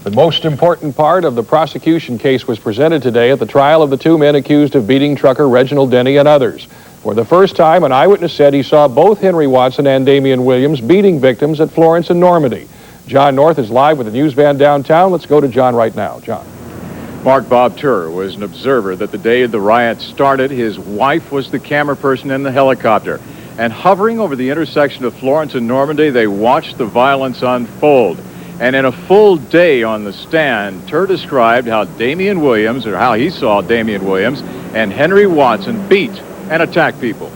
The most important part of the prosecution case was presented today at the trial of the two men accused of beating trucker Reginald Denny and others. For the first time, an eyewitness said he saw both Henry Watson and Damian Williams beating victims at Florence and Normandy. John North is live with the news van downtown. Let's go to John right now. John. Mark Bob Turr was an observer that the day the riot started, his wife was the camera person in the helicopter. And hovering over the intersection of Florence and Normandy, they watched the violence unfold. And in a full day on the stand, Turr described how Damian Williams, or how he saw Damian Williams, and Henry Watson beat and attacked people.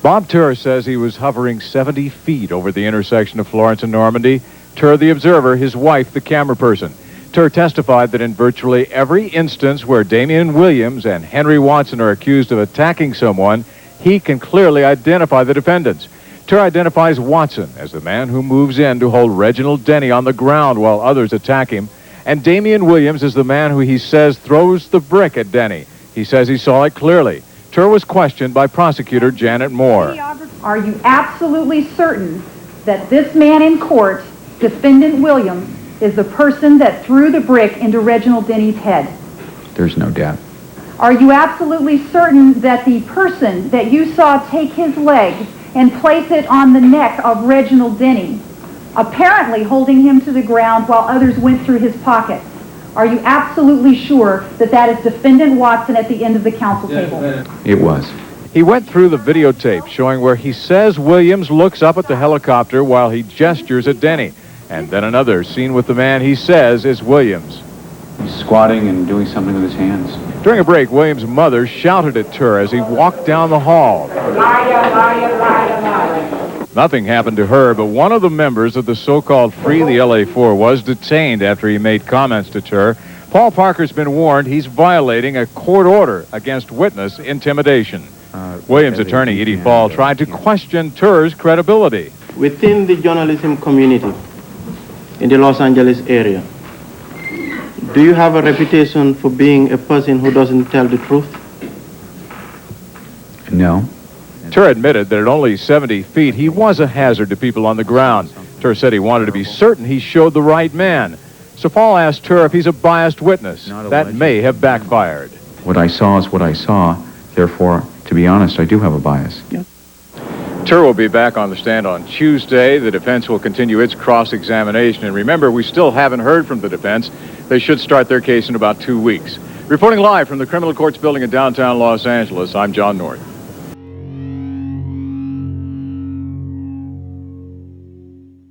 Bob Turr says he was hovering 70 feet over the intersection of Florence and Normandy. Turr, the observer, his wife, the camera person. Turr testified that in virtually every instance where Damian Williams and Henry Watson are accused of attacking someone, he can clearly identify the defendants. Turr identifies Watson as the man who moves in to hold Reginald Denny on the ground while others attack him, and Damian Williams is the man who he says throws the brick at Denny. He says he saw it clearly. Turr was questioned by prosecutor Janet Moore. Are you absolutely certain that this man in court, defendant Williams, is the person that threw the brick into Reginald Denny's head? There's no doubt. Are you absolutely certain that the person that you saw take his leg and place it on the neck of Reginald Denny, apparently holding him to the ground while others went through his pockets, are you absolutely sure that that is defendant Watson at the end of the counsel table? It was. He went through the videotape showing where he says Williams looks up at the helicopter while he gestures at Denny. And then another scene with the man he says is Williams. He's squatting and doing something with his hands. During a break, Williams' mother shouted at Turr as he walked down the hall. Liar, liar, liar, liar. Nothing happened to her, but one of the members of the so-called Free the LA Four was detained after he made comments to Turr. Paul Parker's been warned he's violating a court order against witness intimidation. Williams' attorney, Edie Fall, tried to question Turr's credibility. Within the journalism community in the Los Angeles area, do you have a reputation for being a person who doesn't tell the truth? No. Turr admitted that at only 70 feet, he was a hazard to people on the ground. Turr said he wanted to be certain he showed the right man. So Paul asked Turr if he's a biased witness. That may have backfired. What I saw is what I saw. Therefore, to be honest, I do have a bias. Yeah. Turr will be back on the stand on Tuesday. The defense will continue its cross-examination. And remember, we still haven't heard from the defense. They should start their case in about 2 weeks. Reporting live from the Criminal Courts Building in downtown Los Angeles, I'm John North.